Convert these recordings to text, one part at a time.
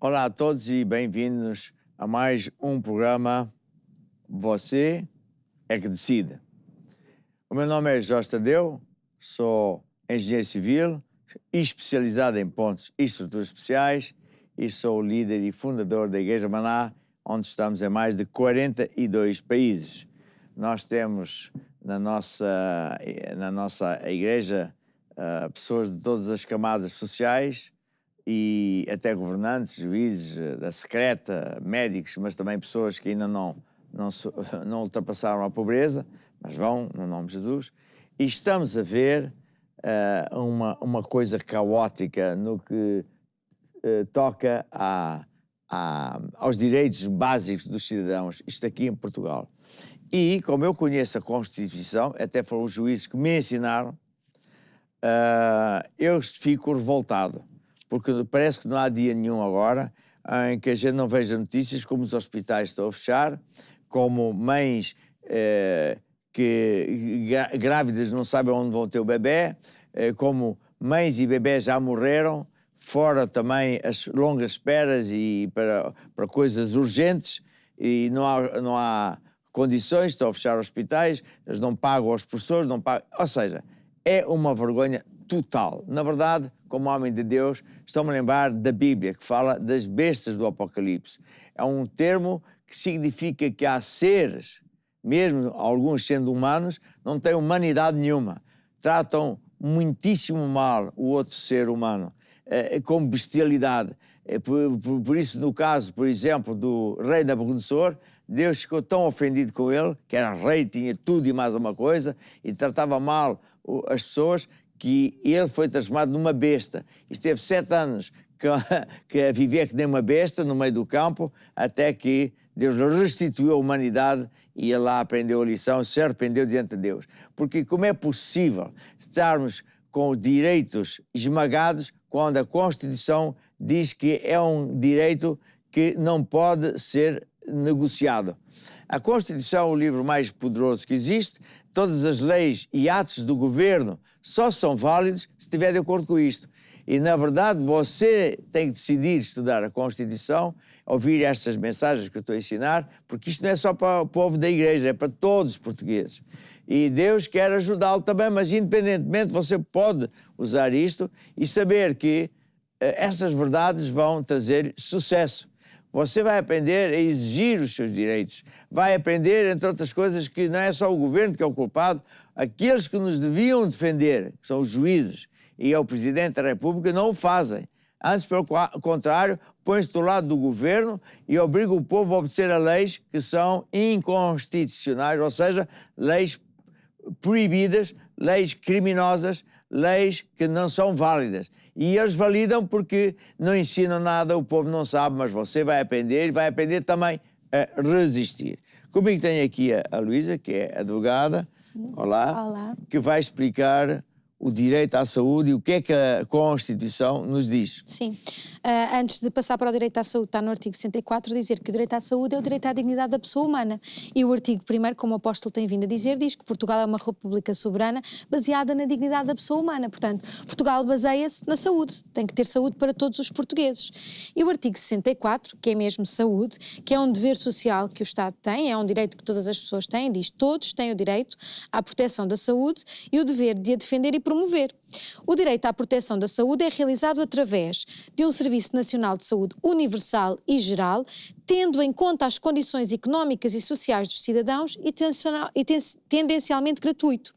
Olá a todos e bem-vindos a mais um programa Você é que Decide. O meu nome é Jorge Tadeu, sou engenheiro civil, especializado em pontes e estruturas especiais e sou o líder e fundador da Igreja Maná, onde estamos em mais de 42 países. Nós temos na nossa igreja pessoas de todas as camadas sociais e até governantes, juízes da secreta, médicos, mas também pessoas que ainda não ultrapassaram a pobreza, mas vão, no nome de Jesus. E estamos a ver uma coisa caótica no que toca aos direitos básicos dos cidadãos, isto aqui em Portugal. E, como eu conheço a Constituição, até foram os juízes que me ensinaram, eu fico revoltado, porque parece que não há dia nenhum agora em que a gente não veja notícias como os hospitais estão a fechar, como mães grávidas não sabem onde vão ter o bebê, como mães e bebés já morreram, fora também as longas esperas e para coisas urgentes, e não há condições, estão a fechar hospitais, eles não pagam aos professores, não pagam, ou seja, é uma vergonha total. Na verdade, como homem de Deus, estou-me a lembrar da Bíblia, que fala das bestas do Apocalipse. É um termo que significa que há seres, mesmo alguns sendo humanos, não têm humanidade nenhuma. Tratam muitíssimo mal o outro ser humano, com bestialidade. Por isso, no caso, por exemplo, do rei Nabucodonosor, Deus ficou tão ofendido com ele, que era rei, tinha tudo e mais uma coisa, e tratava mal as pessoas, que ele foi transformado numa besta. Esteve 7 anos que a viver que nem uma besta no meio do campo, até que Deus lhe restituiu a humanidade e ele lá aprendeu a lição, se arrependeu diante de Deus. Porque como é possível estarmos com direitos esmagados quando a Constituição diz que é um direito que não pode ser negociado? A Constituição é o livro mais poderoso que existe. Todas as leis e atos do governo só são válidos se estiver de acordo com isto. E, na verdade, você tem que decidir estudar a Constituição, ouvir estas mensagens que eu estou a ensinar, porque isto não é só para o povo da igreja, é para todos os portugueses. E Deus quer ajudá-lo também, mas independentemente você pode usar isto e saber que estas verdades vão trazer sucesso. Você vai aprender a exigir os seus direitos, vai aprender, entre outras coisas, que não é só o governo que é o culpado, aqueles que nos deviam defender, que são os juízes e é o Presidente da República, não o fazem. Antes, pelo contrário, põem-se do lado do governo e obrigam o povo a obedecer a leis que são inconstitucionais, ou seja, leis proibidas, leis criminosas, leis que não são válidas. E eles validam porque não ensinam nada, o povo não sabe, mas você vai aprender e vai aprender também a resistir. Comigo tem aqui a Luísa, que é advogada. Sim. Olá. Olá. Que vai explicar o direito à saúde e o que é que a Constituição nos diz. Sim. Antes de passar para o direito à saúde, está no artigo 64 dizer que o direito à saúde é o direito à dignidade da pessoa humana. E o artigo 1º, como o apóstolo tem vindo a dizer, diz que Portugal é uma república soberana baseada na dignidade da pessoa humana. Portanto, Portugal baseia-se na saúde. Tem que ter saúde para todos os portugueses. E o artigo 64, que é mesmo saúde, que é um dever social que o Estado tem, é um direito que todas as pessoas têm, diz que todos têm o direito à proteção da saúde e o dever de a defender e promover. O direito à proteção da saúde é realizado através de um Serviço Nacional de Saúde universal e geral, tendo em conta as condições económicas e sociais dos cidadãos e tendencialmente gratuito.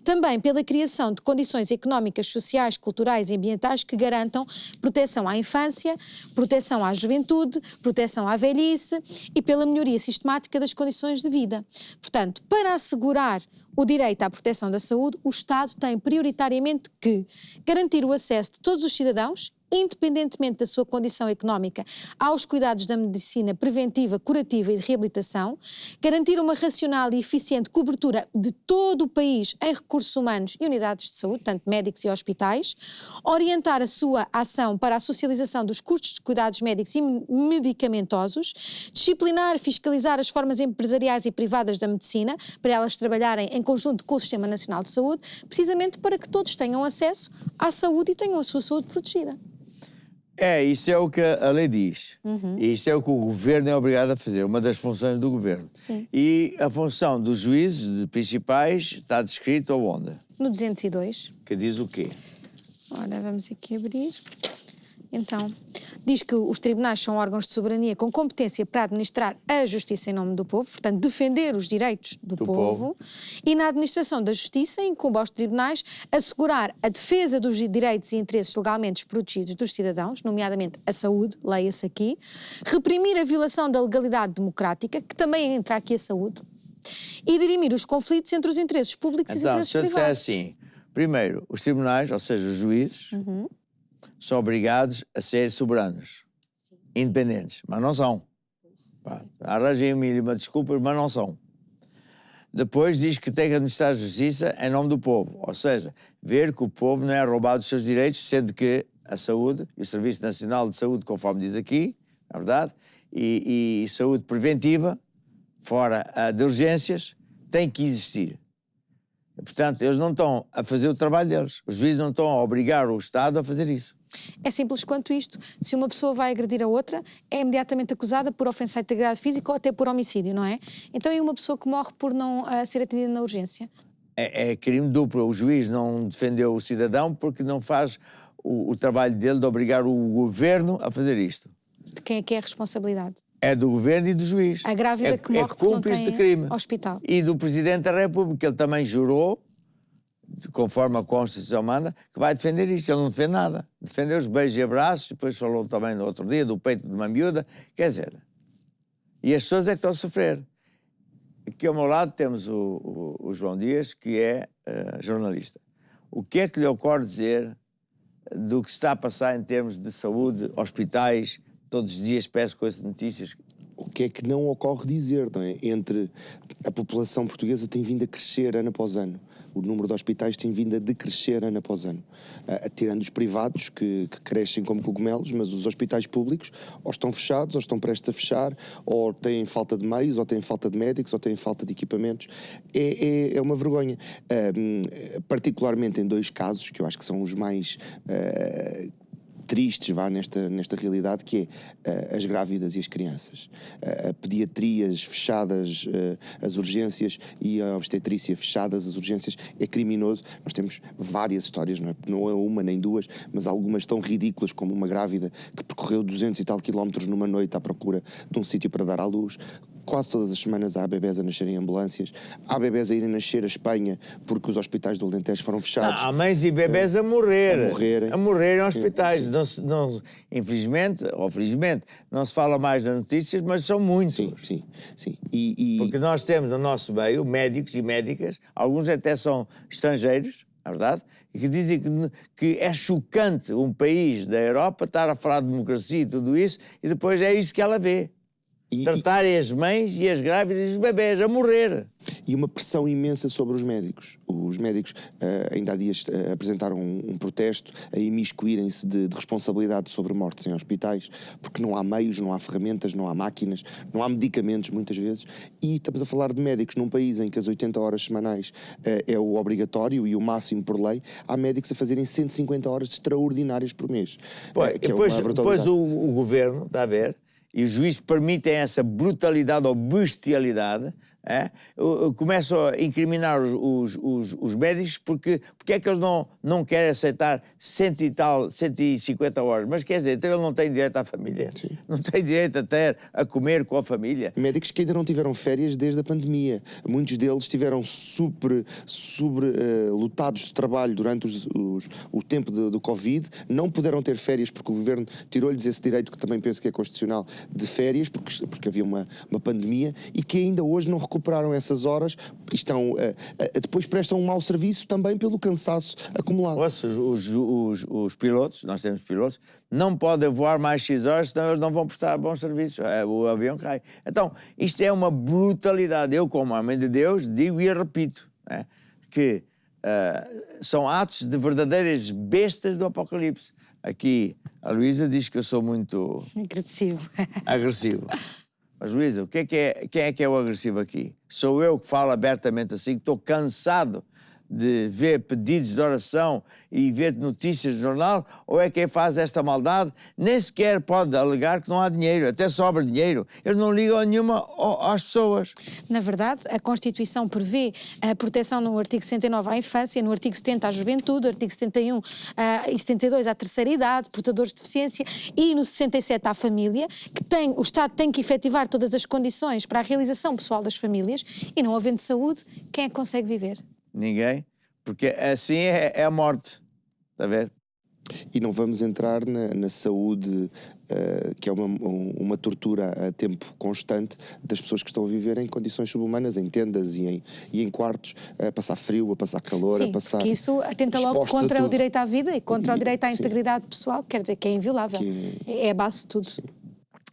Também pela criação de condições económicas, sociais, culturais e ambientais que garantam proteção à infância, proteção à juventude, proteção à velhice e pela melhoria sistemática das condições de vida. Portanto, para assegurar o direito à proteção da saúde, o Estado tem prioritariamente que garantir o acesso de todos os cidadãos, independentemente da sua condição económica, aos cuidados da medicina preventiva, curativa e de reabilitação, garantir uma racional e eficiente cobertura de todo o país em recursos humanos e unidades de saúde, tanto médicos e hospitais, orientar a sua ação para a socialização dos custos de cuidados médicos e medicamentosos, disciplinar, fiscalizar as formas empresariais e privadas da medicina, para elas trabalharem em conjunto com o Sistema Nacional de Saúde, precisamente para que todos tenham acesso à saúde e tenham a sua saúde protegida. Isso é o que a lei diz. E isso é o que o governo é obrigado a fazer, uma das funções do governo. Sim. E a função dos juízes de principais está descrito aonde? No 202. Que diz o quê? Ora, vamos aqui abrir. Então, diz que os tribunais são órgãos de soberania com competência para administrar a justiça em nome do povo, portanto, defender os direitos do povo. E na administração da justiça incumbe aos tribunais assegurar a defesa dos direitos e interesses legalmente protegidos dos cidadãos, nomeadamente a saúde, leia-se aqui, reprimir a violação da legalidade democrática, que também entra aqui a saúde, e dirimir os conflitos entre os interesses públicos e os interesses privados. Então, se eu disser assim, primeiro, os tribunais, ou seja, os juízes, são obrigados a ser soberanos, independentes, mas não são. Arranjem mil e uma desculpa, mas não são. Depois diz que tem que administrar a justiça em nome do povo, ou seja, ver que o povo não é roubado os seus direitos, sendo que a saúde e o Serviço Nacional de Saúde, conforme diz aqui, é verdade, e saúde preventiva, fora de urgências, tem que existir. Portanto, eles não estão a fazer o trabalho deles. Os juízes não estão a obrigar o Estado a fazer isso. É simples quanto isto. Se uma pessoa vai agredir a outra, é imediatamente acusada por ofensa à integridade física ou até por homicídio, não é? Então, e uma pessoa que morre por não ser atendida na urgência? É crime duplo. O juiz não defendeu o cidadão porque não faz o trabalho dele de obrigar o governo a fazer isto. De quem é que é a responsabilidade? É do governo e do juiz. A grávida que morre porque não tem de crime. Hospital. E do Presidente da República, ele também jurou, conforme a Constituição manda, que vai defender isto. Ele não defende nada. Defendeu os beijos e abraços, depois falou também no outro dia do peito de uma miúda. Quer dizer, e as pessoas é que estão a sofrer. Aqui ao meu lado temos o João Dias, que é jornalista. O que é que lhe ocorre dizer do que está a passar em termos de saúde, hospitais? Todos os dias peço com essas notícias. O que é que não ocorre dizer, não é? Entre a população portuguesa tem vindo a crescer ano após ano. O número de hospitais tem vindo a decrescer ano após ano. Tirando os privados, que crescem como cogumelos, mas os hospitais públicos ou estão fechados, ou estão prestes a fechar, ou têm falta de meios, ou têm falta de médicos, ou têm falta de equipamentos. É uma vergonha. Particularmente em dois casos, que eu acho que são os mais tristes nesta realidade, que é as grávidas e as crianças. Pediatrias fechadas, as urgências, e a obstetrícia fechadas, as urgências, é criminoso. Nós temos várias histórias, não é uma nem duas, mas algumas tão ridículas, como uma grávida que percorreu 200 e tal quilómetros numa noite à procura de um sítio para dar à luz. Quase todas as semanas há bebés a nascer em ambulâncias, há bebés a irem nascer a Espanha porque os hospitais do Alentejo foram fechados. Há mães e bebés a morrer. A morrer em hospitais. Não, infelizmente, ou felizmente, não se fala mais nas notícias, mas são muitos. Sim. Porque nós temos no nosso meio médicos e médicas, alguns até são estrangeiros, é verdade, e que dizem que é chocante um país da Europa estar a falar de democracia e tudo isso, e depois é isso que ela vê. Tratarem as mães e as grávidas e os bebés a morrer. E uma pressão imensa sobre os médicos. Os médicos ainda há dias apresentaram um protesto a imiscuírem-se de responsabilidade sobre mortes em hospitais, porque não há meios, não há ferramentas, não há máquinas, não há medicamentos muitas vezes, e estamos a falar de médicos num país em que as 80 horas semanais é o obrigatório e o máximo por lei. Há médicos a fazerem 150 horas extraordinárias por mês. Depois o governo, está a ver, e os juízes permitem essa brutalidade ou bestialidade, começam a incriminar os médicos porque é que eles não querem aceitar 150 horas. Mas quer dizer, então ele não tem direito à família. Sim. Não tem direito até a comer com a família. Médicos que ainda não tiveram férias desde a pandemia. Muitos deles estiveram lotados de trabalho durante o tempo do Covid, não puderam ter férias porque o governo tirou-lhes esse direito, que também penso que é constitucional, de férias, porque havia uma pandemia, e que ainda hoje não recuperaram essas horas, depois prestam um mau serviço também pelo cansaço acumulado. Os pilotos, nós temos pilotos, não podem voar mais 6 horas, senão eles não vão prestar bons serviços, o avião cai. Então, isto é uma brutalidade. Eu, como homem de Deus, digo e repito, que são atos de verdadeiras bestas do Apocalipse. Aqui, a Luísa diz que eu sou muito... agressivo. Mas, Luísa, quem é que é o agressivo aqui? Sou eu que falo abertamente assim, que estou cansado de ver pedidos de oração e ver notícias no jornal, ou é quem faz esta maldade, nem sequer pode alegar que não há dinheiro, até sobra dinheiro. Eles não ligam nenhuma às pessoas. Na verdade, a Constituição prevê a proteção no artigo 69 à infância, no artigo 70 à juventude, artigo 71 e 72 à terceira idade, portadores de deficiência, e no 67 à família, que o Estado tem que efetivar todas as condições para a realização pessoal das famílias, e não havendo saúde, quem é que consegue viver? Ninguém, porque assim é a morte, está a ver? E não vamos entrar na saúde, que é uma tortura a tempo constante das pessoas que estão a viver em condições subhumanas, em tendas e em quartos, a passar frio, a passar calor, Sim, a passar... porque isso atenta logo contra o direito à vida e contra o direito à integridade pessoal, quer dizer que é inviolável, é a base de tudo. Sim.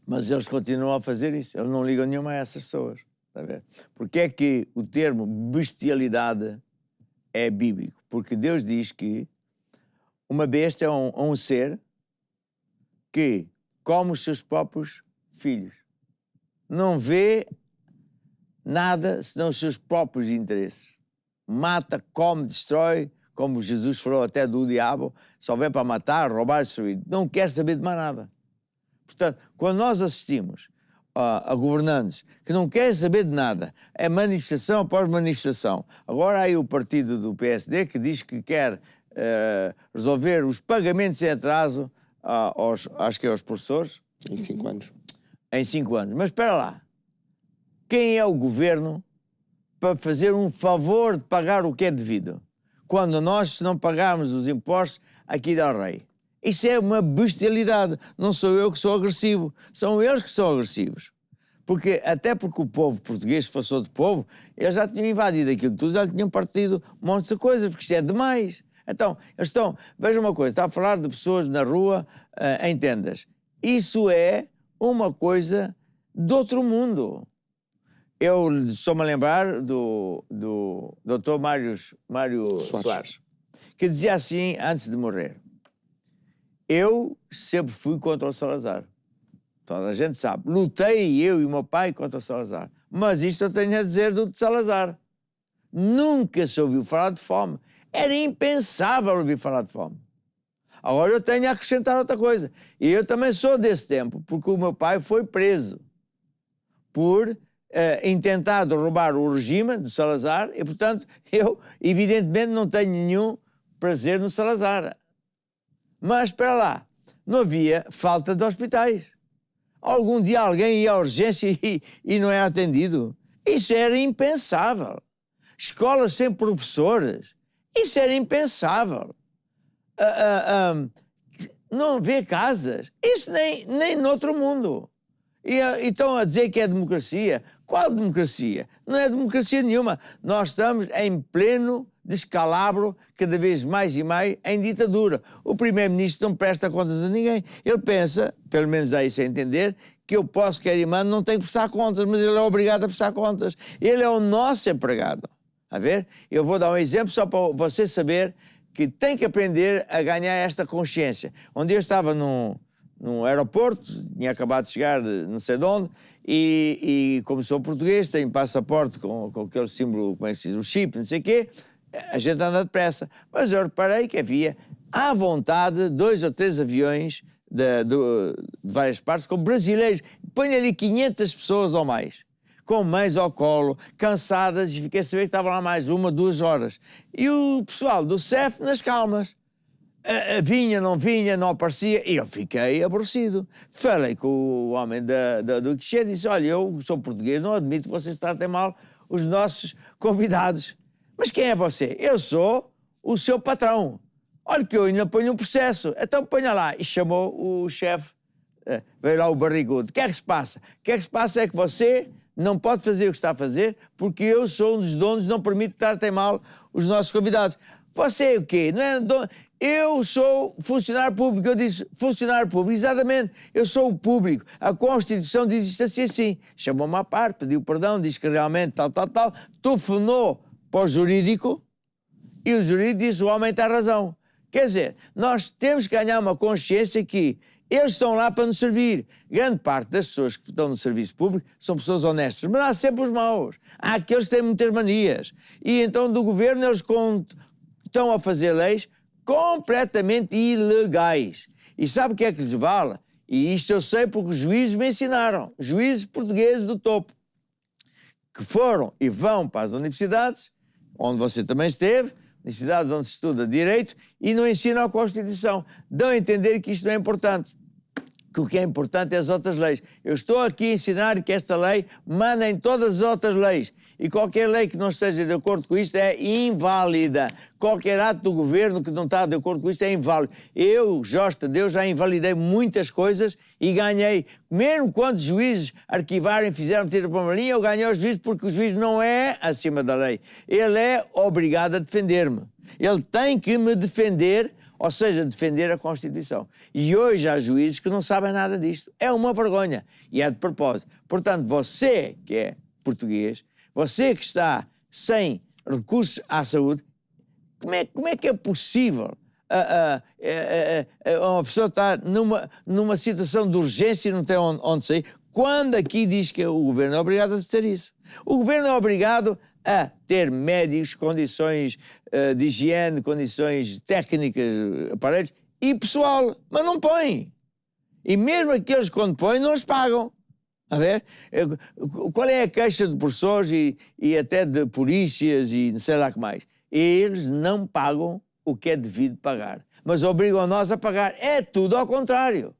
Mas eles continuam a fazer isso, eles não ligam nenhuma a essas pessoas, está a ver? Porque é que o termo bestialidade é bíblico? Porque Deus diz que uma besta é um ser que come os seus próprios filhos. Não vê nada senão os seus próprios interesses. Mata, come, destrói, como Jesus falou até do diabo, só vem para matar, roubar, destruir. Não quer saber de mais nada. Portanto, quando nós assistimos a governantes que não querem saber de nada, é manifestação após manifestação. Agora há aí o partido do PSD que diz que quer resolver os pagamentos em atraso acho que aos professores. Em 5 anos. Em 5 anos. Mas espera lá. Quem é o governo para fazer um favor de pagar o que é devido? Quando nós, se não pagarmos os impostos, aqui dá o rei. Isso é uma bestialidade. Não sou eu que sou agressivo. São eles que são agressivos. Até porque o povo português, se fosse outro povo, eles já tinham invadido aquilo tudo, já tinham partido um monte de coisas, porque isto é demais. Então, eles estão... Veja uma coisa, está a falar de pessoas na rua em tendas. Isso é uma coisa de outro mundo. Eu estou-me a lembrar do Dr. Mário Soares, que dizia assim antes de morrer: eu sempre fui contra o Salazar. Toda a gente sabe. Lutei, eu e o meu pai, contra o Salazar. Mas isto eu tenho a dizer do Salazar. Nunca se ouviu falar de fome. Era impensável ouvir falar de fome. Agora eu tenho a acrescentar outra coisa. E eu também sou desse tempo, porque o meu pai foi preso por intentar derrubar o regime do Salazar e, portanto, eu, evidentemente, não tenho nenhum prazer no Salazar. Mas, espera lá, não havia falta de hospitais. Algum dia alguém ia à urgência e não é atendido. Isso era impensável. Escolas sem professores. Isso era impensável. Não haver casas. Isso nem noutro mundo. E estão a dizer que é democracia. Qual democracia? Não é democracia nenhuma. Nós estamos em pleno descalabro, cada vez mais e mais, em ditadura. O primeiro-ministro não presta contas a ninguém. Ele pensa, pelo menos dá isso a entender, que eu posso, quer e mando, não tenho que prestar contas, mas ele é obrigado a prestar contas. Ele é o nosso empregado. A ver? Eu vou dar um exemplo só para você saber que tem que aprender a ganhar esta consciência. Onde eu estava num aeroporto, tinha acabado de chegar de não sei de onde, e como sou português, tenho passaporte com aquele símbolo, como é que se diz, o chip, não sei o quê, a gente anda depressa. Mas eu reparei que havia, à vontade, 2 ou 3 aviões de várias partes, com brasileiros. Põe ali 500 pessoas ou mais, com mães ao colo, cansadas, e fiquei a saber que estavam lá mais 1, 2 horas. E o pessoal do CEF nas calmas. Vinha, não aparecia, e eu fiquei aborrecido. Falei com o homem do guichê e disse: olha, eu sou português, não admito que vocês tratem mal os nossos convidados. Mas quem é você? Eu sou o seu patrão. Olha que eu ainda ponho um processo. Então ponha lá. E chamou o chefe, veio lá o barrigudo. O que é que se passa? O que é que se passa é que você não pode fazer o que está a fazer, porque eu sou um dos donos, não permito que tratem mal os nossos convidados. Você é o quê? Não é dono? Eu sou funcionário público. Eu disse, funcionário público, exatamente, eu sou o público. A Constituição diz isto assim. Chamou-me à parte, pediu perdão, disse que realmente tal, telefonou para o jurídico, e o jurídico disse, o homem tem razão. Quer dizer, nós temos que ganhar uma consciência que Eles estão lá para nos servir. Grande parte das pessoas que estão no serviço público são pessoas honestas, mas há sempre os maus. Há aqueles que têm muitas manias. E então do governo eles estão a fazer leis completamente ilegais. E sabe o que é que lhes vale? E isto eu sei porque os juízes me ensinaram. Juízes portugueses do topo. Que foram e vão para as universidades, onde você também esteve, universidades onde se estuda Direito, e não ensinam a Constituição. Dão a entender que isto não é importante. Que o que é importante é as outras leis. Eu estou aqui a ensinar que esta lei manda em todas as outras leis. E qualquer lei que não esteja de acordo com isto é inválida. Qualquer ato do governo que não está de acordo com isto é inválido. Eu, Jorge Tadeu, já invalidei muitas coisas e ganhei. Mesmo quando os juízes arquivarem, fizeram tiro para uma linha, eu ganhei os juízes porque o juiz não é acima da lei. Ele é obrigado a defender-me. Ele tem que me defender, ou seja, defender a Constituição. E hoje há juízes que não sabem nada disto. É uma vergonha. E é de propósito. Portanto, você que é português, você que está sem recursos à saúde, como é que é possível uma pessoa estar numa situação de urgência e não tem onde sair, quando aqui diz que o governo é obrigado a ter isso? O governo é obrigado a ter médicos, condições de higiene, condições técnicas, aparelhos e pessoal, mas não põe. E mesmo aqueles que quando põem não os pagam. A ver? Qual é a queixa de professores e até de polícias e não sei lá o que mais? Eles não pagam o que é devido pagar, mas obrigam nós a pagar. É tudo ao contrário.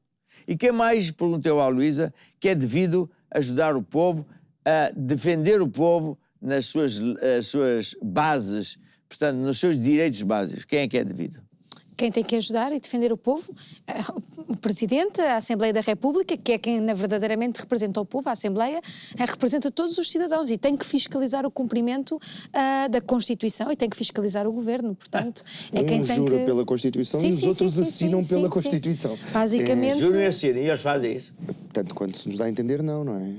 E quem mais, perguntou à Luísa, que é devido ajudar o povo, a defender o povo nas suas bases, portanto, nos seus direitos básicos. Quem é que é devido? Quem tem que ajudar e defender o povo? O Presidente, a Assembleia da República, que é quem verdadeiramente representa o povo, a Assembleia, representa todos os cidadãos e tem que fiscalizar o cumprimento da Constituição e tem que fiscalizar o Governo, portanto... É quem tem jura que... pela Constituição e os outros assinam pela Constituição. Basicamente... Juram e assinam, e eles fazem isso? Tanto quanto se nos dá a entender, não é?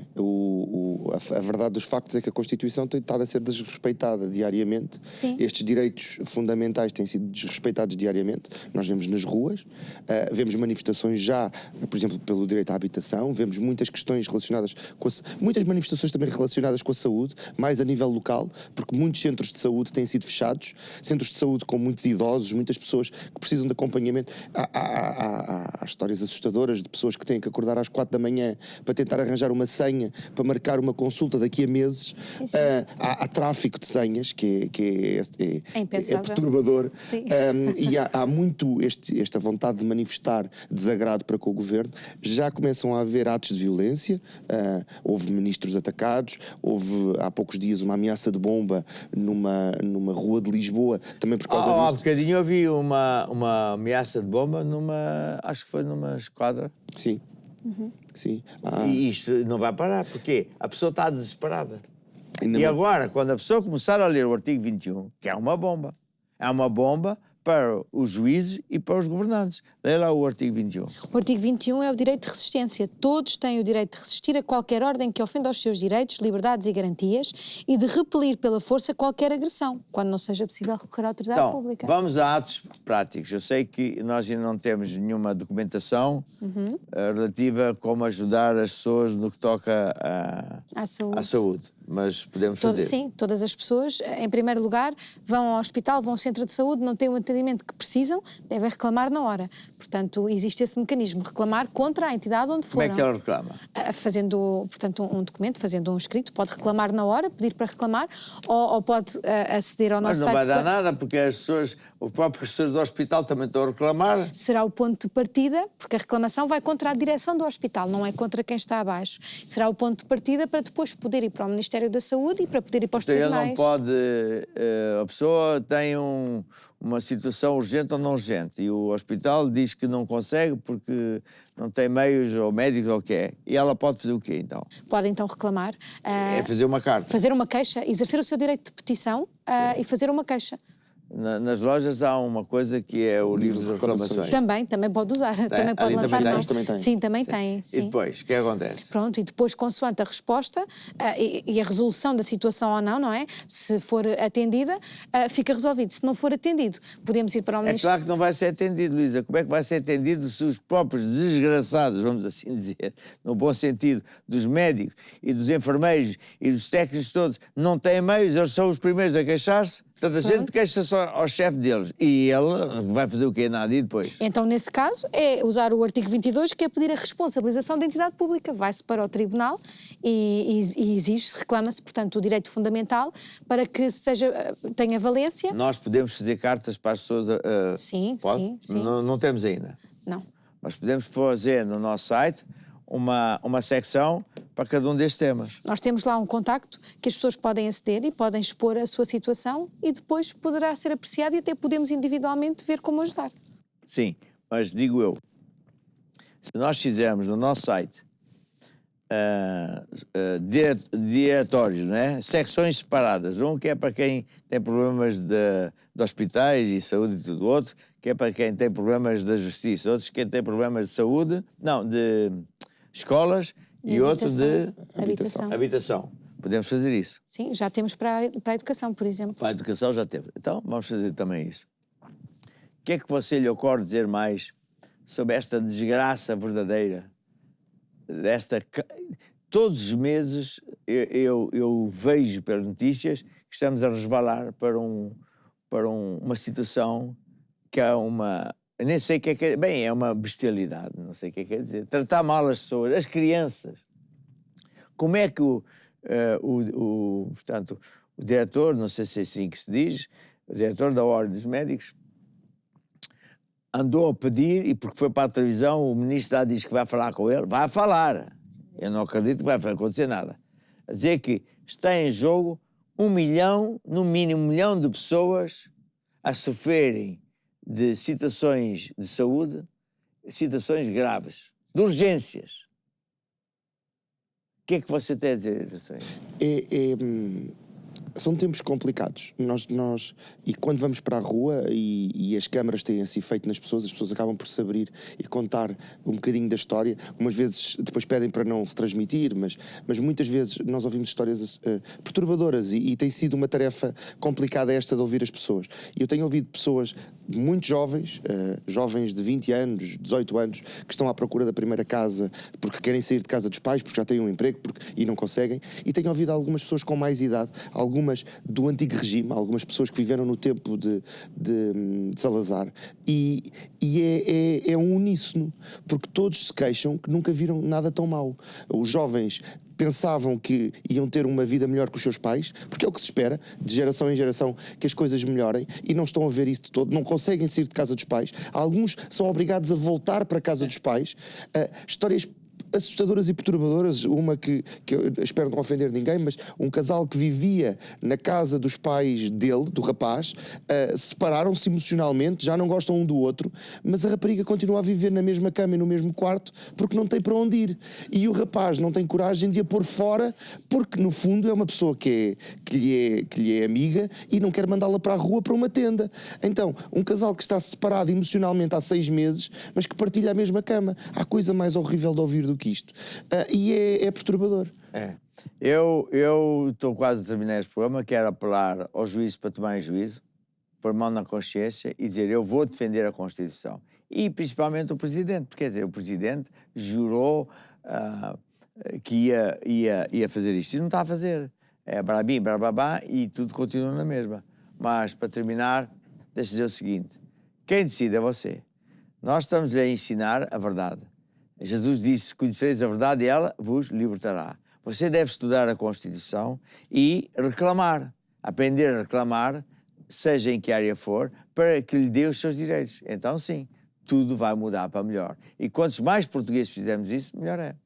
A verdade dos factos é que a Constituição tem estado a ser desrespeitada diariamente. Sim. Estes direitos fundamentais têm sido desrespeitados diariamente. Nós vemos nas ruas, vemos manifestações já, por exemplo, pelo direito à habitação, vemos muitas questões relacionadas com muitas manifestações também relacionadas com a saúde, mais a nível local, porque muitos centros de saúde têm sido fechados, centros de saúde com muitos idosos, muitas pessoas que precisam de acompanhamento. Há histórias assustadoras de pessoas que têm que acordar às 4 da manhã para tentar arranjar uma senha, para marcar uma consulta daqui a meses. Sim, sim. Há tráfico de senhas, que é perturbador. E há muito esta vontade de manifestar desagrado para com o governo. Já começam a haver atos de violência, houve ministros atacados, houve há poucos dias uma ameaça de bomba numa rua de Lisboa, também por causa disso. Há bocadinho eu vi uma ameaça de bomba acho que foi numa esquadra. Sim. Sim. E isto não vai parar, porque a pessoa está desesperada. E agora, quando a pessoa começar a ler o artigo 21, que é uma bomba para os juízes e para os governantes. Lê lá o artigo 21. O artigo 21 é o direito de resistência. Todos têm o direito de resistir a qualquer ordem que ofenda aos seus direitos, liberdades e garantias e de repelir pela força qualquer agressão, quando não seja possível recorrer à autoridade pública. Vamos a atos práticos. Eu sei que nós ainda não temos nenhuma documentação relativa a como ajudar as pessoas no que toca à saúde. Mas podemos fazer. Sim, todas as pessoas, em primeiro lugar, vão ao hospital, vão ao centro de saúde, não têm o atendimento que precisam, devem reclamar na hora. Portanto, existe esse mecanismo, reclamar contra a entidade onde foram. Como é que ela reclama? Fazendo, portanto, um documento, fazendo um escrito, pode reclamar na hora, pedir para reclamar, ou pode aceder ao nosso site. Mas não vai dar nada, porque as próprias pessoas do hospital também estão a reclamar. Será o ponto de partida, porque a reclamação vai contra a direção do hospital, não é contra quem está abaixo. Será o ponto de partida para depois poder ir para o Ministério da Saúde e para poder ir para os tribunais. Ele não pode... a pessoa tem uma situação urgente ou não urgente e o hospital diz que não consegue porque não tem meios ou médicos ou o que é. E ela pode fazer o quê, então? Pode, então, reclamar. É fazer uma carta. Fazer uma queixa, exercer o seu direito de petição e fazer uma queixa. nas lojas há uma coisa que é o livro de reclamações. Também pode usar, também pode lançar também mão. Também tem. Sim, também tem. E Sim. depois, o que acontece? Pronto, e depois, consoante a resposta e a resolução da situação ou não, não é? Se for atendida, fica resolvido. Se não for atendido, podemos ir para o É Ministério. claro que não vai ser atendido, Luísa. Como é que vai ser atendido se os próprios desgraçados, vamos assim dizer, no bom sentido, dos médicos e dos enfermeiros e dos técnicos todos, não têm meios, eles são os primeiros a queixar-se? Toda a gente queixa só ao chefe deles. E ele vai fazer o quê? Nada. E depois? Então, nesse caso, é usar o artigo 22, que é pedir a responsabilização da entidade pública. Vai-se para o tribunal e exige, reclama-se, portanto, o direito fundamental para que tenha valência. Nós podemos fazer cartas para as pessoas... Sim, pode? sim. Não temos ainda. Não. Mas podemos fazer no nosso site uma secção para cada um destes temas. Nós temos lá um contacto que as pessoas podem aceder e podem expor a sua situação e depois poderá ser apreciado e até podemos individualmente ver como ajudar. Sim, mas digo eu, se nós fizermos no nosso site diretórios, não é? Secções separadas, um que é para quem tem problemas de hospitais e saúde e tudo, outro que é para quem tem problemas da justiça, outros que tem problemas de saúde, não, de escolas e outro de habitação. Podemos fazer isso. Sim, já temos para a educação, por exemplo. Para a educação já teve. Então, vamos fazer também isso. O que é que você lhe ocorre dizer mais sobre esta desgraça verdadeira? Todos os meses eu vejo pelas notícias que estamos a resvalar para uma situação que é uma... Eu nem sei o que é que é... Bem, é uma bestialidade, não sei o que é que quer dizer. Tratar mal as pessoas, as crianças. Como é que portanto, o diretor, não sei se é assim que se diz, o diretor da Ordem dos Médicos, andou a pedir, e porque foi para a televisão, o ministro já diz que vai falar com ele, vai falar. Eu não acredito que vai acontecer nada. A dizer que está em jogo 1 milhão, no mínimo 1 milhão de pessoas a sofrerem de situações de saúde, situações graves, de urgências. O que é que você tem a dizer, Jacinto? São tempos complicados. E quando vamos para a rua e as câmaras têm esse efeito nas pessoas, as pessoas acabam por se abrir e contar um bocadinho da história. Umas vezes depois pedem para não se transmitir, mas muitas vezes nós ouvimos histórias perturbadoras e tem sido uma tarefa complicada esta de ouvir as pessoas. E eu tenho ouvido pessoas muito jovens, jovens de 20 anos, 18 anos, que estão à procura da primeira casa porque querem sair de casa dos pais, porque já têm um emprego e não conseguem. E tenho ouvido algumas pessoas com mais idade, algumas do antigo regime, algumas pessoas que viveram no tempo de Salazar, e é um uníssono, porque todos se queixam que nunca viram nada tão mau. Os jovens pensavam que iam ter uma vida melhor que os seus pais, porque é o que se espera, de geração em geração, que as coisas melhorem, e não estão a ver isso de todo, não conseguem sair de casa dos pais. Alguns são obrigados a voltar para a casa dos pais. Histórias assustadoras e perturbadoras, uma que eu espero não ofender ninguém, mas um casal que vivia na casa dos pais dele, do rapaz, separaram-se emocionalmente, já não gostam um do outro, mas a rapariga continua a viver na mesma cama e no mesmo quarto porque não tem para onde ir. E o rapaz não tem coragem de a pôr fora porque, no fundo, é uma pessoa que lhe é amiga e não quer mandá-la para a rua para uma tenda. Então, um casal que está separado emocionalmente há 6 meses, mas que partilha a mesma cama. Há coisa mais horrível de ouvir do que isto. E é perturbador. Eu estou quase a terminar este programa, quero apelar aos juízes para tomarem juízo, pôr mão na consciência e dizer eu vou defender a Constituição. E principalmente o Presidente, porque quer dizer, o Presidente jurou que ia fazer isto e não está a fazer. É barabim, barababá e tudo continua na mesma. Mas, para terminar, deixa dizer o seguinte, quem decide é você. Nós estamos-lhe a ensinar a verdade. Jesus disse, conhecereis a verdade e ela vos libertará. Você deve estudar a Constituição e reclamar, aprender a reclamar, seja em que área for, para que lhe dê os seus direitos. Então, sim, tudo vai mudar para melhor. E quantos mais portugueses fizermos isso, melhor é.